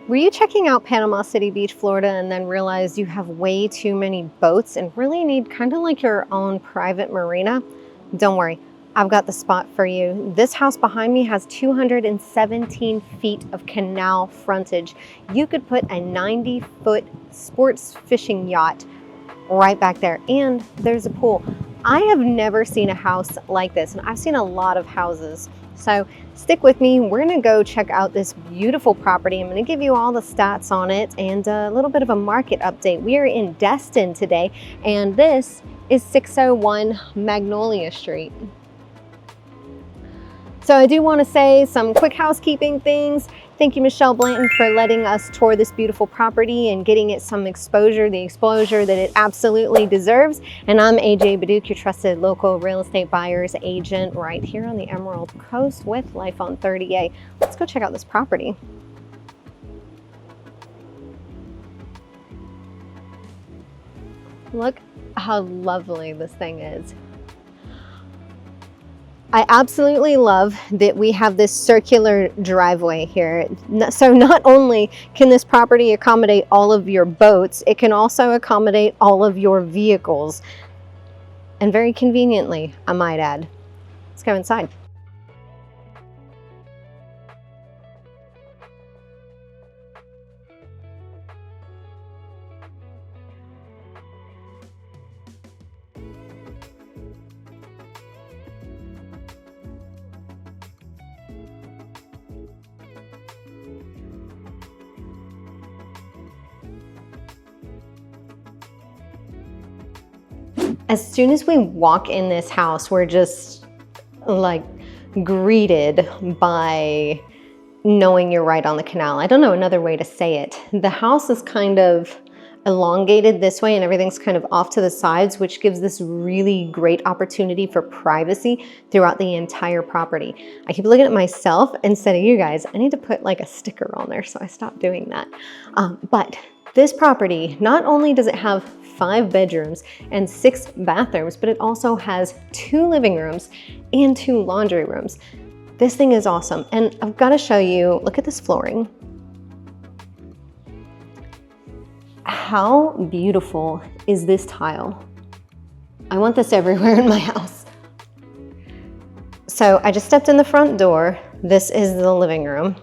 Were you checking out Panama City Beach, Florida, and then realized you have way too many boats and really need kind of like your own private marina? Don't worry, I've got the spot for you. This house behind me has 217 feet of canal frontage. You could put a 90-foot sports fishing yacht right back there, and there's a pool. I have never seen a house like this, and I've seen a lot of houses. So stick with me. We're gonna go check out this beautiful property. I'm gonna give you all the stats on it and a little bit of a market update. We are in Destin today, and this is 601 Magnolia Street. So I do want to say some quick housekeeping things. Thank you, Michelle Blanton, for letting us tour this beautiful property and getting it some exposure, the exposure that it absolutely deserves. And I'm AJ Baduke, your trusted local real estate buyer's agent right here on the Emerald Coast with Life on 30A. Let's go check out this property. Look how lovely this thing is. I absolutely love that we have this circular driveway here. So not only can this property accommodate all of your boats, it can also accommodate all of your vehicles. And very conveniently, I might add. Let's go inside. As soon as we walk in this house, we're just like greeted by knowing you're right on the canal. I don't know another way to say it. The house is kind of elongated this way and everything's kind of off to the sides, which gives this really great opportunity for privacy throughout the entire property. I keep looking at myself instead of you guys. I need to put like a sticker on there, so I stopped doing that. But this property, not only does it have 5 bedrooms and 6 bathrooms, but it also has 2 living rooms and 2 laundry rooms. This thing is awesome. And I've got to show you, look at this flooring. How beautiful is this tile? I want this everywhere in my house. So I just stepped in the front door. This is the living room.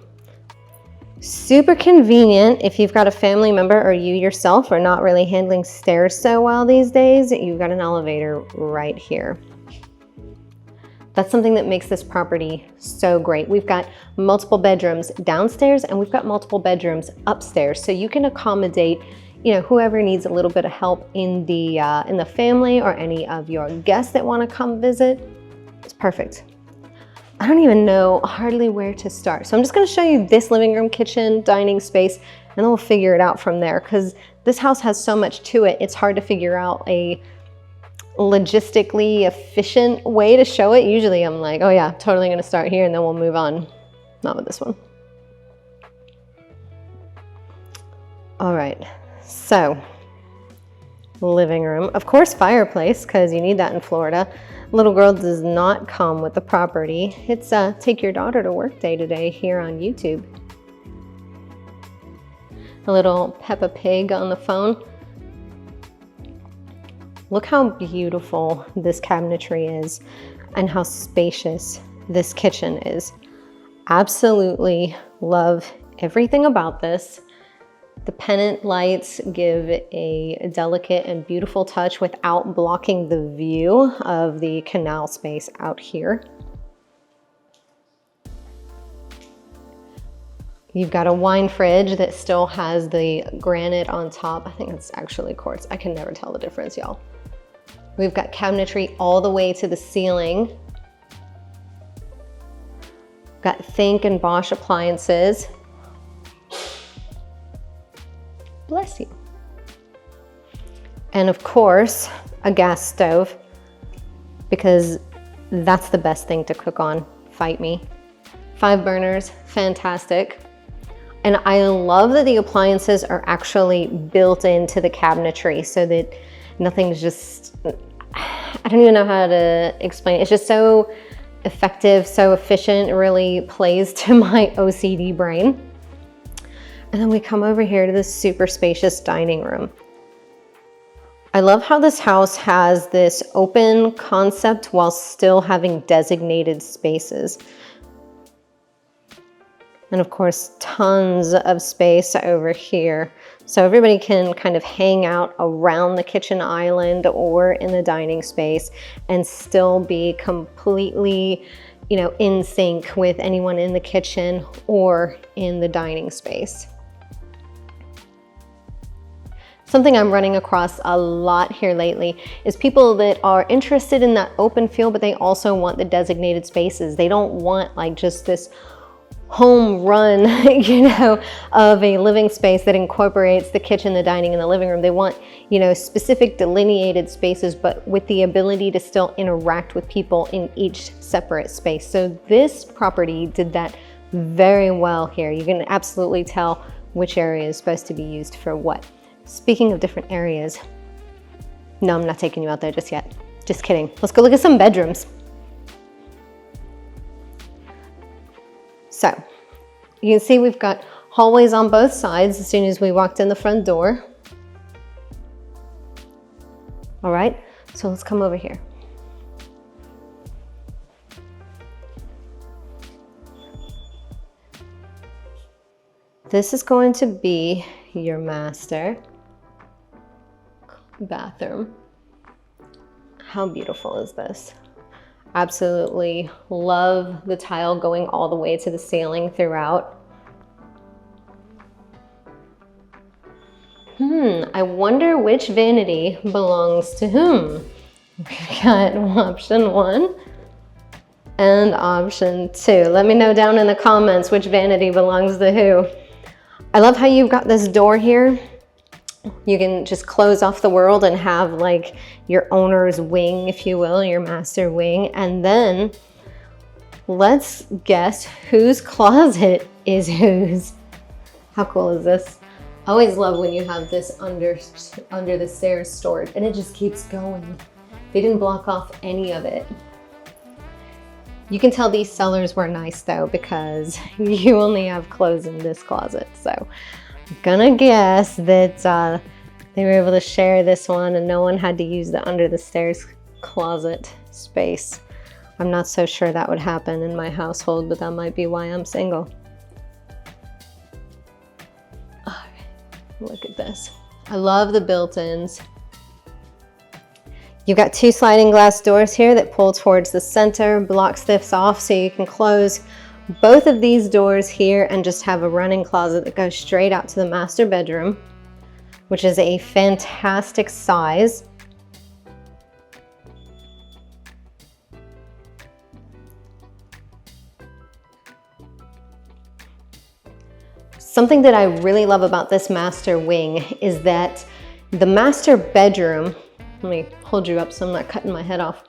Super convenient if you've got a family member or you yourself are not really handling stairs so well these days. You've got an elevator right here. That's something that makes this property so great. We've got multiple bedrooms downstairs and we've got multiple bedrooms upstairs. So you can accommodate, you know, whoever needs a little bit of help in the family or any of your guests that want to come visit. It's perfect. I don't even know hardly where to start. So I'm just gonna show you this living room, kitchen, dining space, and then we'll figure it out from there because this house has so much to it. It's hard to figure out a logistically efficient way to show it. Usually I'm like, oh yeah, totally gonna start here and then we'll move on. Not with this one. All right, so living room, of course fireplace, because you need that in Florida. Little girl does not come with the property. It's take your daughter to work day today here on YouTube. A little Peppa Pig on the phone. Look how beautiful this cabinetry is and how spacious this kitchen is. Absolutely love everything about this. The pendant lights give a delicate and beautiful touch without blocking the view of the canal space out here. You've got a wine fridge that still has the granite on top. I think it's actually quartz. I can never tell the difference, y'all. We've got cabinetry all the way to the ceiling. Got Think and Bosch appliances. Bless you. And of course, a gas stove, because that's the best thing to cook on, fight me. 5 burners, fantastic. And I love that the appliances are actually built into the cabinetry so that nothing's just, I don't even know how to explain it. It's just so effective, so efficient. It really plays to my OCD brain. And then we come over here to this super spacious dining room. I love how this house has this open concept while still having designated spaces. And of course, tons of space over here. So everybody can kind of hang out around the kitchen island or in the dining space and still be completely, you know, in sync with anyone in the kitchen or in the dining space. Something I'm running across a lot here lately is people that are interested in that open feel, but they also want the designated spaces. They don't want like just this home run, you know, of a living space that incorporates the kitchen, the dining, and the living room. They want, you know, specific delineated spaces, but with the ability to still interact with people in each separate space. So this property did that very well here. You can absolutely tell which area is supposed to be used for what. Speaking of different areas, no, I'm not taking you out there just yet. Just kidding. Let's go look at some bedrooms. So you can see we've got hallways on both sides as soon as we walked in the front door. All right, so let's come over here. This is going to be your master bathroom. How beautiful is this? Absolutely love the tile going all the way to the ceiling throughout. I wonder which vanity belongs to whom. We've got option 1 and option 2. Let me know down in the comments which vanity belongs to who. I love how you've got this door here. You can just close off the world and have like your owner's wing, if you will, your master wing. And then let's guess whose closet is whose. How cool is this? I always love when you have this under the stairs stored and it just keeps going. They didn't block off any of it. You can tell these sellers were nice though, because you only have clothes in this closet. So I'm gonna guess that they were able to share this one and no one had to use the under the stairs closet space. I'm not so sure that would happen in my household, but that might be why I'm single. All right, look at this. I love the built-ins. You've got 2 sliding glass doors here that pull towards the center, blocks this off so you can close both of these doors here and just have a running closet that goes straight out to the master bedroom, which is a fantastic size. Something that I really love about this master wing is that the master bedroom, let me hold you up so I'm not cutting my head off.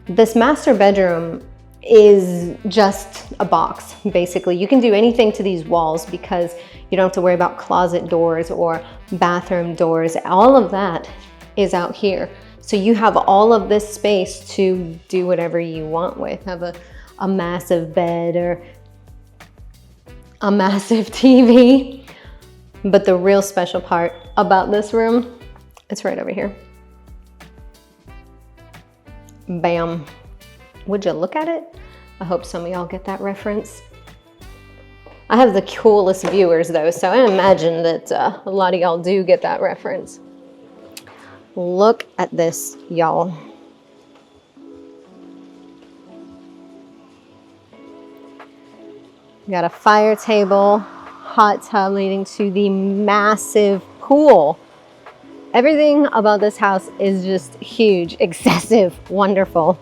This master bedroom is just a box, basically. You can do anything to these walls because you don't have to worry about closet doors or bathroom doors. All of that is out here. So you have all of this space to do whatever you want with. Have a massive bed or a massive TV. But the real special part about this room, it's right over here. Bam. Would you look at it? I hope some of y'all get that reference. I have the coolest viewers though, so I imagine that a lot of y'all do get that reference. Look at this, y'all. You got a fire table, hot tub leading to the massive pool. Everything about this house is just huge, excessive, wonderful.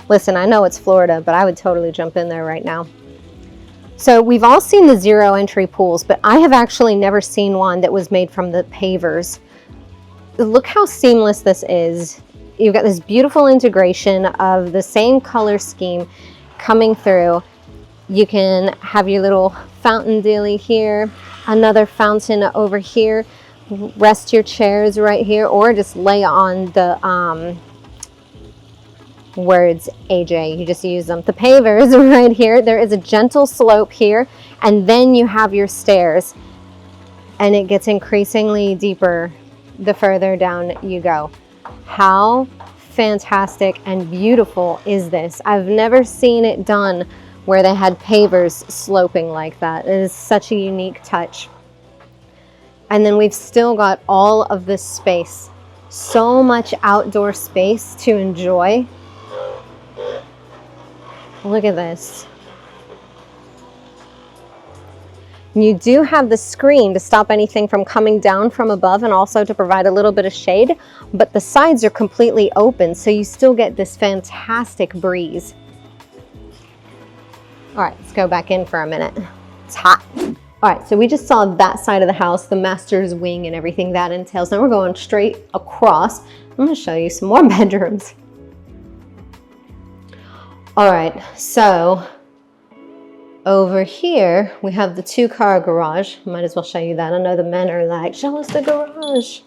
Listen, I know it's Florida, but I would totally jump in there right now. So we've all seen the 0 entry pools, but I have actually never seen one that was made from the pavers. Look how seamless this is. You've got this beautiful integration of the same color scheme coming through. You can have your little fountain dealie here, another fountain over here, rest your chairs right here, or just lay on the words AJ. You just use them. The pavers right here. There is a gentle slope here, and then you have your stairs, and it gets increasingly deeper the further down you go. How fantastic and beautiful is this? I've never seen it done where they had pavers sloping like that. It is such a unique touch. And then we've still got all of this space. So much outdoor space to enjoy. Look at this. You do have the screen to stop anything from coming down from above and also to provide a little bit of shade, but the sides are completely open, so you still get this fantastic breeze. All right, let's go back in for a minute. It's hot. All right, so we just saw that side of the house, the master's wing and everything that entails. Now we're going straight across. I'm gonna show you some more bedrooms. All right, so over here, we have the 2-car garage. Might as well show you that. I know the men are like, show us the garage.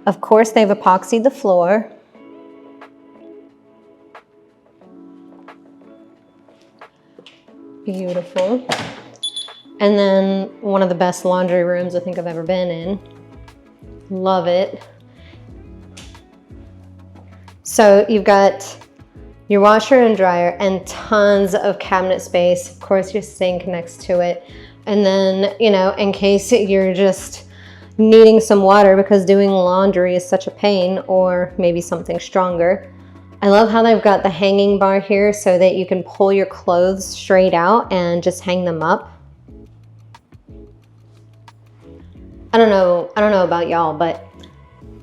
Of course, they've epoxied the floor. Beautiful. And then one of the best laundry rooms I think I've ever been in. Love it. So you've got your washer and dryer and tons of cabinet space. Of course, your sink next to it. And then, you know, in case you're just needing some water because doing laundry is such a pain, or maybe something stronger. I love how they've got the hanging bar here so that you can pull your clothes straight out and just hang them up. I don't know about y'all, but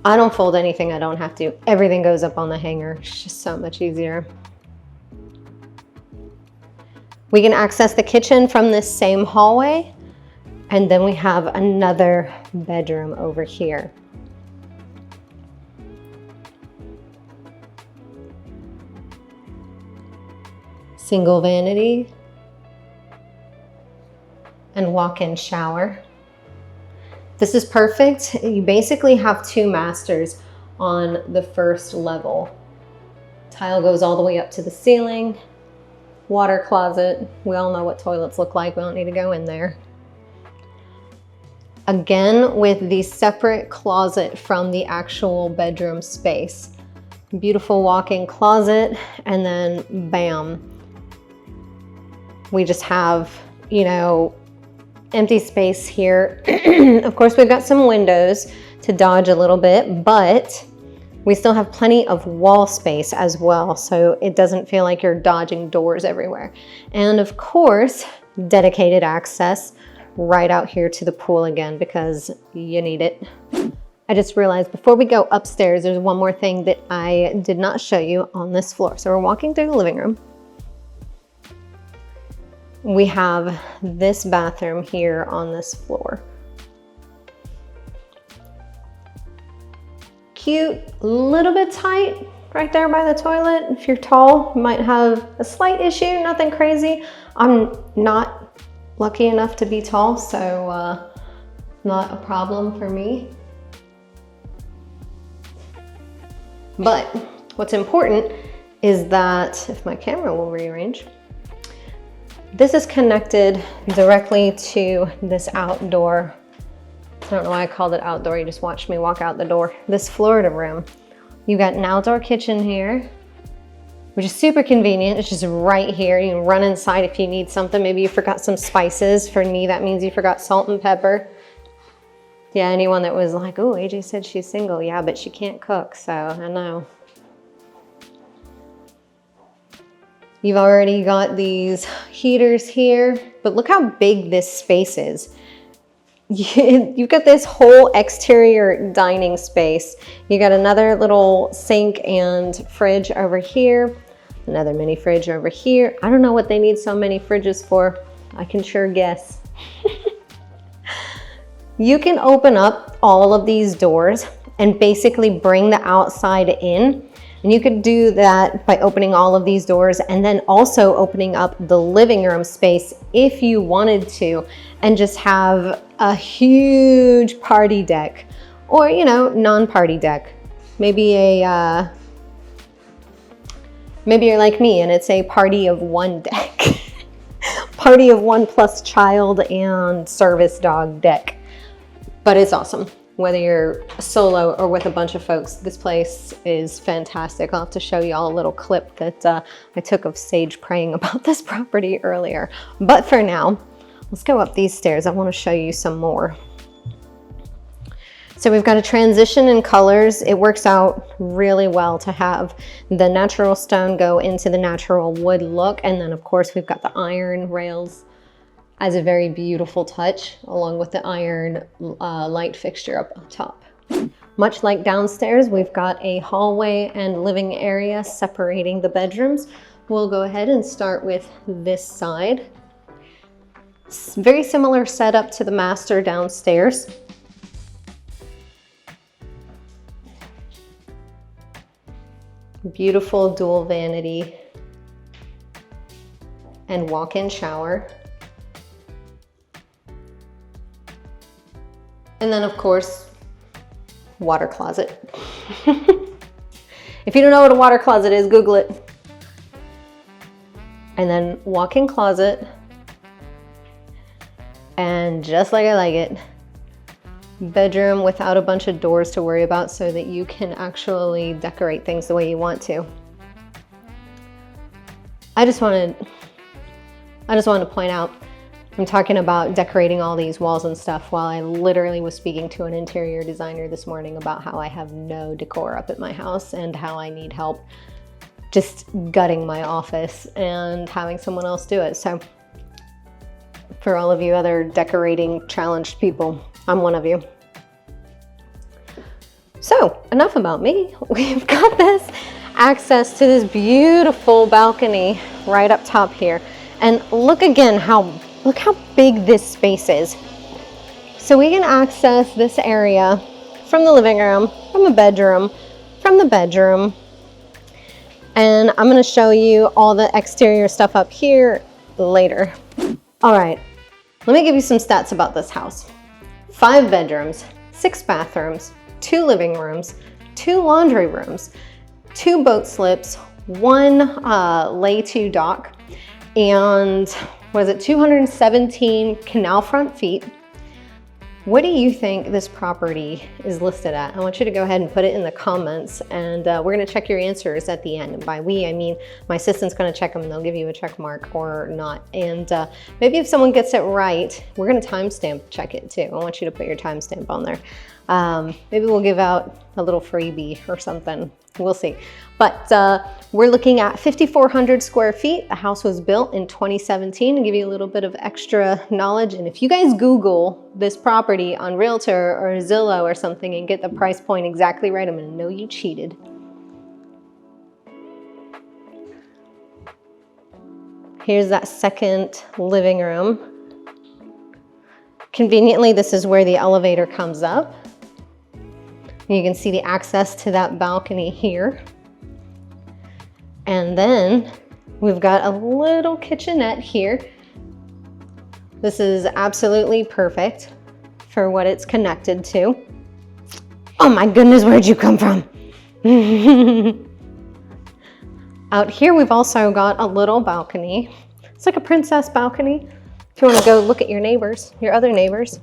I don't fold anything I don't have to. Everything goes up on the hanger. It's just so much easier. We can access the kitchen from this same hallway, and then we have another bedroom over here. Single vanity and walk-in shower. This is perfect. You basically have 2 masters on the first level. Tile goes all the way up to the ceiling. Water closet. We all know what toilets look like. We don't need to go in there. Again, with the separate closet from the actual bedroom space. Beautiful walk-in closet, and then bam. We just have, you know, empty space here. Of course, we've got some windows to dodge a little bit, but we still have plenty of wall space as well, so it doesn't feel like you're dodging doors everywhere. And of course, dedicated access right out here to the pool again, because you need it. I just realized before we go upstairs, there's one more thing that I did not show you on this floor. So we're walking through the living room. We have this bathroom here on this floor. Cute, a little bit tight right there by the toilet. If you're tall, you might have a slight issue, nothing crazy. I'm not lucky enough to be tall, so not a problem for me. But what's important is that, if my camera will rearrange, this is connected directly to this outdoor, I don't know why I called it outdoor, you just watched me walk out the door, this Florida room. You got an outdoor kitchen here, which is super convenient. It's just right here. You can run inside if you need something. Maybe you forgot some spices. For me, that means you forgot salt and pepper. Yeah, anyone that was like, oh, AJ said she's single. Yeah, but she can't cook, so I know. You've already got these heaters here, but look how big this space is. You've got this whole exterior dining space. You got another little sink and fridge over here, another mini fridge over here. I don't know what they need so many fridges for. I can sure guess. You can open up all of these doors and basically bring the outside in. And you could do that by opening all of these doors and then also opening up the living room space if you wanted to, and just have a huge party deck, or, you know, non-party deck. Maybe a Maybe you're like me and it's a party of one deck. Party of one plus child and service dog deck. But it's awesome. Whether you're solo or with a bunch of folks, this place is fantastic. I'll have to show you all a little clip that I took of Sage praying about this property earlier. But for now, let's go up these stairs. I want to show you some more. So we've got a transition in colors. It works out really well to have the natural stone go into the natural wood look. And then of course we've got the iron rails as a very beautiful touch, along with the iron light fixture up on top. Much like downstairs, we've got a hallway and living area separating the bedrooms. We'll go ahead and start with this side. Very similar setup to the master downstairs. Beautiful dual vanity and walk-in shower. And then of course, water closet. If you don't know what a water closet is, Google it. And then walk-in closet. And just like I like it, bedroom without a bunch of doors to worry about so that you can actually decorate things the way you want to. I just wanted to point out, I'm talking about decorating all these walls and stuff while I literally was speaking to an interior designer this morning about how I have no decor up at my house and how I need help just gutting my office and having someone else do it. So for all of you other decorating challenged people, I'm one of you. So enough about me. We've got this access to this beautiful balcony right up top here. And look again look how big this space is. So we can access this area from the living room, from the bedroom, and I'm gonna show you all the exterior stuff up here later. All right, let me give you some stats about this house. 5 bedrooms, 6 bathrooms, 2 living rooms, 2 laundry rooms, 2 boat slips, 1 lay-to dock, and was it 217 canal front feet. What do you think this property is listed at? I want you to go ahead and put it in the comments, and we're gonna check your answers at the end. And by we, I mean my assistant's gonna check them and they'll give you a check mark or not. And maybe if someone gets it right, we're gonna timestamp check it too. I want you to put your timestamp on there. Maybe we'll give out a little freebie or something. We'll see. But we're looking at 5,400 square feet. The house was built in 2017 to give you a little bit of extra knowledge. And if you guys Google this property on Realtor or Zillow or something and get the price point exactly right, I'm gonna know you cheated. Here's that second living room. Conveniently, this is where the elevator comes up. You can see the access to that balcony here. And then we've got a little kitchenette here. This is absolutely perfect for what it's connected to. Oh my goodness, where'd you come from? Out here, we've also got a little balcony. It's like a princess balcony. If you want to go look at your neighbors, your other neighbors.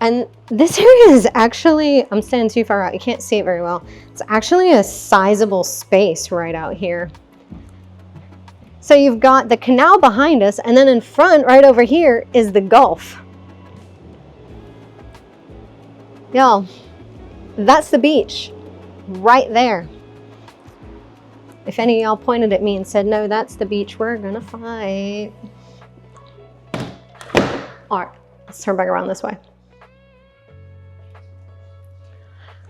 And this area is actually, I'm standing too far out, you can't see it very well. It's actually a sizable space right out here. So you've got the canal behind us, and then in front, right over here, is the Gulf. Y'all, that's the beach, right there. If any of y'all pointed at me and said, no, that's the beach, we're gonna fight. All right, let's turn back around this way.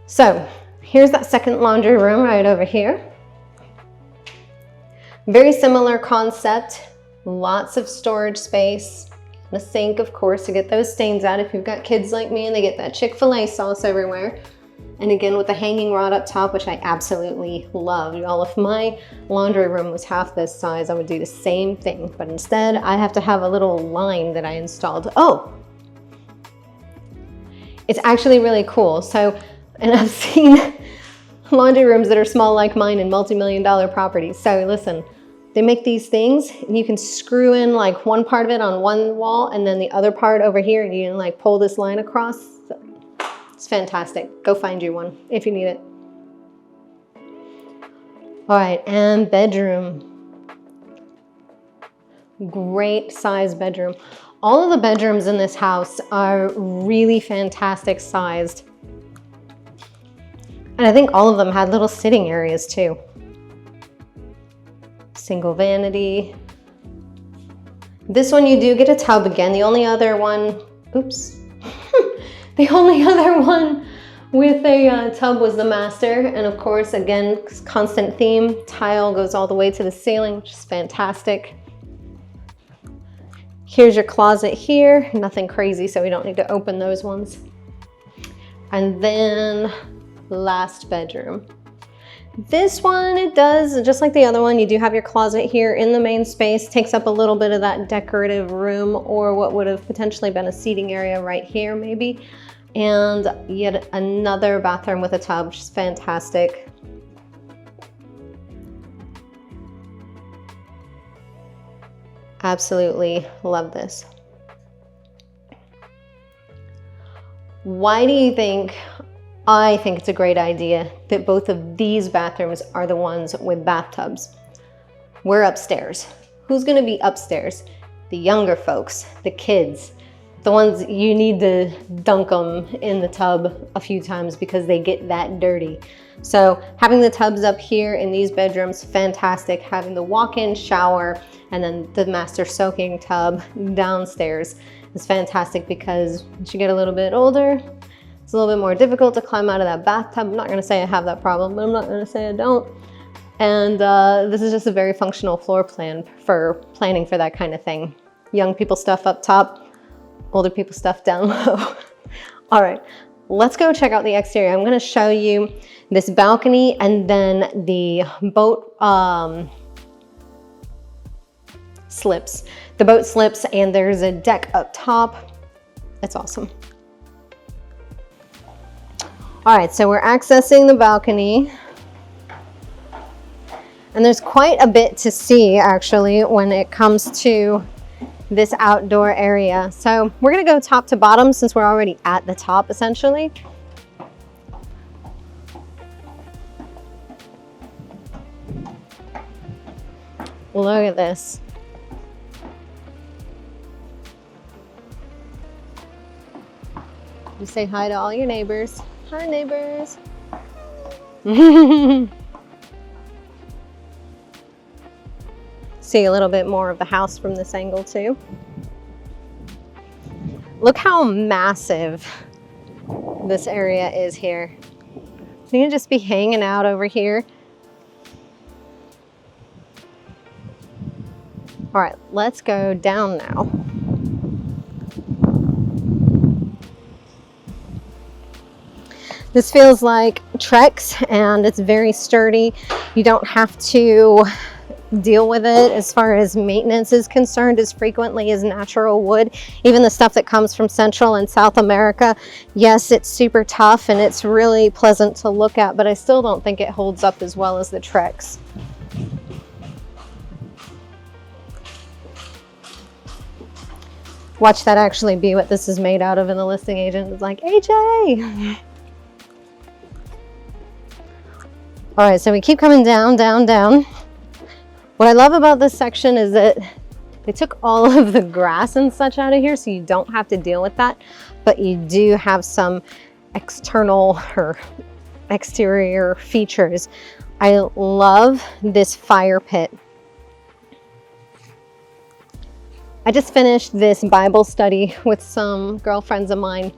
So here's that second laundry room right over here. Very similar concept, lots of storage space, and a sink, of course, to get those stains out if you've got kids like me and they get that Chick-fil-A sauce everywhere. And again, with the hanging rod up top, which I absolutely love. Y'all, if my laundry room was half this size, I would do the same thing. But instead, I have to have a little line that I installed. Oh, it's actually really cool. So, and I've seen laundry rooms that are small like mine in multi-million-dollar properties. So listen, they make these things and you can screw in like one part of it on one wall and then the other part over here, and you can like pull this line across. So it's fantastic. Go find you one if you need it. All right, and bedroom. Great size bedroom. All of the bedrooms in this house are really fantastic sized. And I think all of them had little sitting areas too. Single vanity. This one you do get a tub again. The only other one, oops. The only other one with a tub was the master. And of course, again, constant theme, tile goes all the way to the ceiling, which is fantastic. Here's your closet here. Nothing crazy, so we don't need to open those ones. And then last bedroom. This one, it does, just like the other one, you do have your closet here in the main space, takes up a little bit of that decorative room or what would have potentially been a seating area right here maybe. And yet another bathroom with a tub, which is fantastic. Absolutely love this. Why do you think I think it's a great idea that both of these bathrooms are the ones with bathtubs? We're upstairs. Who's gonna be upstairs? The younger folks, the kids, the ones you need to dunk them in the tub a few times because they get that dirty. So having the tubs up here in these bedrooms, fantastic. Having the walk-in shower and then the master soaking tub downstairs is fantastic because once you get a little bit older, it's a little bit more difficult to climb out of that bathtub. I'm not gonna say I have that problem, but I'm not gonna say I don't. And this is just a very functional floor plan for planning for that kind of thing. Young people stuff up top, older people stuff down low. All right, let's go check out the exterior. I'm gonna show you this balcony and then the boat slips. The boat slips and there's a deck up top. It's awesome. All right, so we're accessing the balcony. And there's quite a bit to see actually when it comes to this outdoor area. So we're gonna go top to bottom since we're already at the top essentially. Look at this. You say hi to all your neighbors. Hi, neighbors. See a little bit more of the house from this angle too. Look how massive this area is here. You can just be hanging out over here. All right, let's go down now. This feels like Trex and it's very sturdy. You don't have to deal with it as far as maintenance is concerned as frequently as natural wood. Even the stuff that comes from Central and South America, yes, it's super tough and it's really pleasant to look at, but I still don't think it holds up as well as the Trex. Watch that actually be what this is made out of, and the listing agent is like, AJ! All right, so we keep coming down, down, down. What I love about this section is that they took all of the grass and such out of here, so you don't have to deal with that, but you do have some external or exterior features. I love this fire pit. I just finished this Bible study with some girlfriends of mine,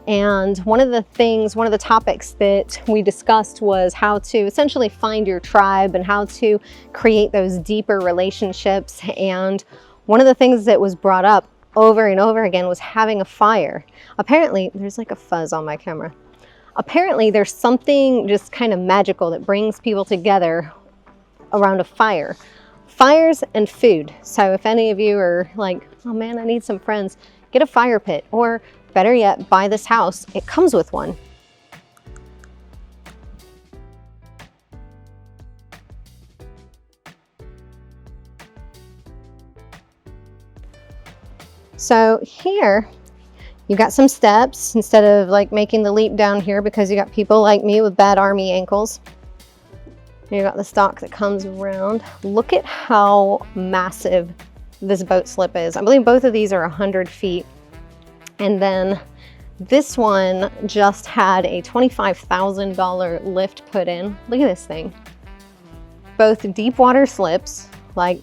and one of the topics that we discussed was how to essentially find your tribe and how to create those deeper relationships. And one of the things that was brought up over and over again was having a fire. Apparently, there's like a fuzz on my camera. Apparently, there's something just kind of magical that brings people together around a fire. Fires and food. So if any of you are like, oh man, I need some friends, get a fire pit, or better yet, buy this house. It comes with one. So here, you got some steps instead of like making the leap down here because you got people like me with bad army ankles. You got the stalk that comes around. Look at how massive this boat slip is. I believe both of these are 100 feet. And then this one just had a $25,000 lift put in. Look at this thing. Both deep water slips, like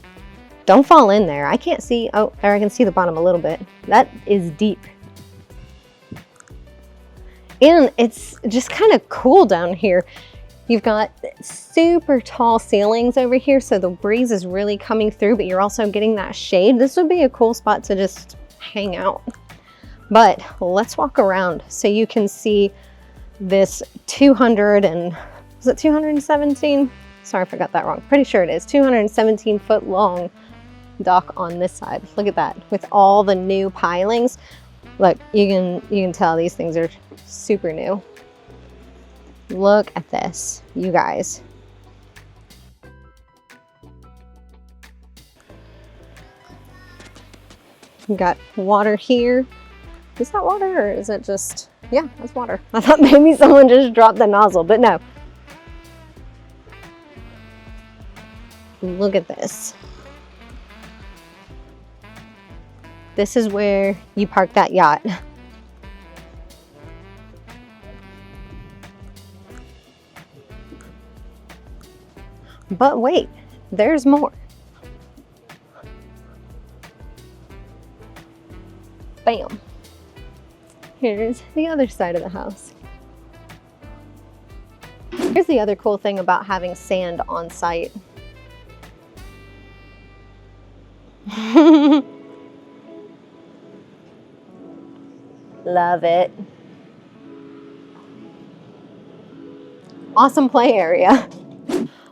don't fall in there. I can't see, oh, there I can see the bottom a little bit. That is deep. And it's just kind of cool down here. You've got super tall ceilings over here, so the breeze is really coming through, but you're also getting that shade. This would be a cool spot to just hang out. But let's walk around so you can see this 217? Sorry, I forgot that wrong. Pretty sure it is 217 foot long dock on this side. Look at that, with all the new pilings. Look, you can tell these things are super new. Look at this, you guys. You got water here. Is that water or is it just, yeah, that's water. I thought maybe someone just dropped the nozzle, but no. Look at this. This is where you park that yacht. But wait, there's more. Bam. Here's the other side of the house. Here's the other cool thing about having sand on site. Love it. Awesome play area.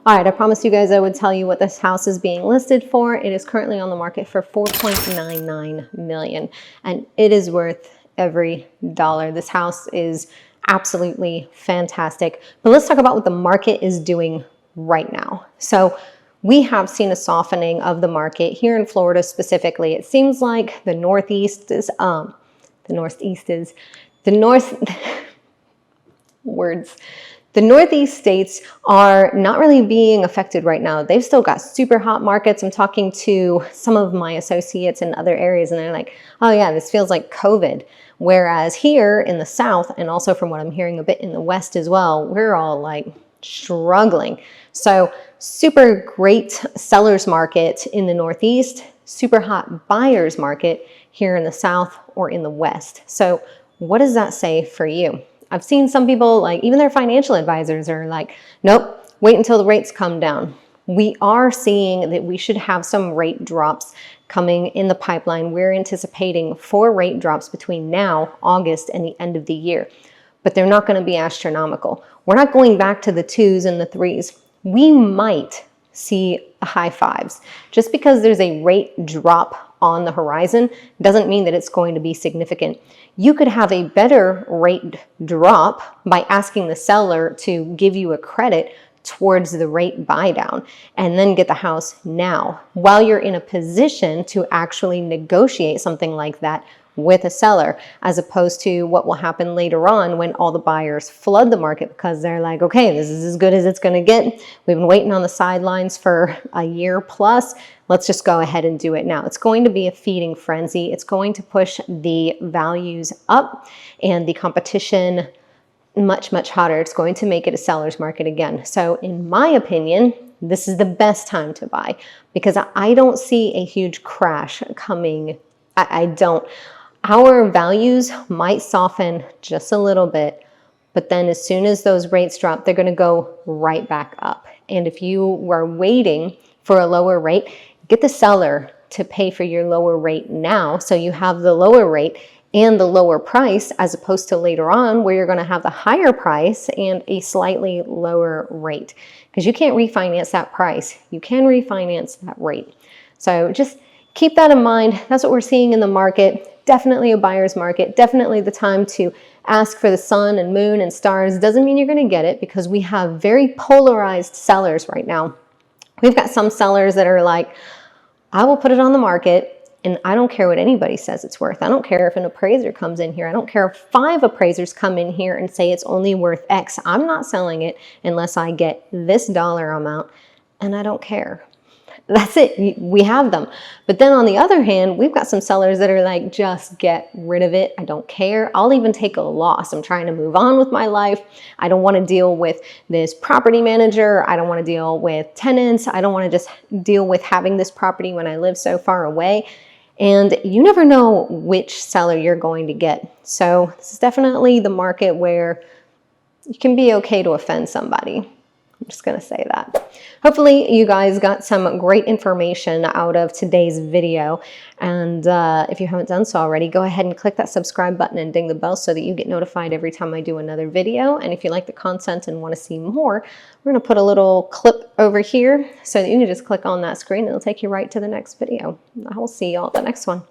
All right, I promised you guys I would tell you what this house is being listed for. It is currently on the market for $4.99 million, and it is worth every dollar. This house is absolutely fantastic. But let's talk about what the market is doing right now. So we have seen a softening of the market here in Florida specifically. It seems like the Northeast is, the Northeast states are not really being affected right now. They've still got super hot markets. I'm talking to some of my associates in other areas and they're like, oh yeah, this feels like COVID. Whereas here in the South, and also from what I'm hearing a bit in the West as well, we're all like struggling. So super great seller's market in the Northeast, super hot buyer's market here in the South or in the West. So what does that say for you? I've seen some people, like even their financial advisors are like, nope, wait until the rates come down. We are seeing that we should have some rate drops coming in the pipeline. We're anticipating 4 rate drops between now, August, and the end of the year. But they're not going to be astronomical. We're not going back to the 2s and the 3s. We might see a high 5s. Just because there's a rate drop on the horizon doesn't mean that it's going to be significant. You could have a better rate drop by asking the seller to give you a credit towards the rate buy down and then get the house now while you're in a position to actually negotiate something like that with a seller, as opposed to what will happen later on when all the buyers flood the market because they're like, okay, this is as good as it's going to get. We've been waiting on the sidelines for a year plus. Let's just go ahead and do it now. It's going to be a feeding frenzy. It's going to push the values up and the competition much, much hotter. It's going to make it a seller's market again. So in my opinion, this is the best time to buy because I don't see a huge crash coming. I don't. Our values might soften just a little bit, but then as soon as those rates drop, they're going to go right back up. And if you were waiting for a lower rate, get the seller to pay for your lower rate now so you have the lower rate and the lower price, as opposed to later on where you're going to have the higher price and a slightly lower rate, because you can't refinance that price. You can refinance that rate. So just keep that in mind. That's what we're seeing in the market. Definitely a buyer's market. Definitely the time to ask for the sun and moon and stars. Doesn't mean you're going to get it, because we have very polarized sellers right now. We've got some sellers that are like, I will put it on the market And I don't care what anybody says it's worth. I don't care if an appraiser comes in here. I don't care if 5 appraisers come in here and say it's only worth X. I'm not selling it unless I get this dollar amount, and I don't care. That's it. We have them. But then on the other hand, we've got some sellers that are like, just get rid of it. I don't care. I'll even take a loss. I'm trying to move on with my life. I don't want to deal with this property manager. I don't want to deal with tenants. I don't want to just deal with having this property when I live so far away. And you never know which seller you're going to get. So this is definitely the market where you can be okay to offend somebody. I'm just going to say that. Hopefully you guys got some great information out of today's video. And if you haven't done so already, go ahead and click that subscribe button and ding the bell so that you get notified every time I do another video. And if you like the content and want to see more, we're going to put a little clip over here so that you can just click on that screen and it'll take you right to the next video. I will see you all at the next one.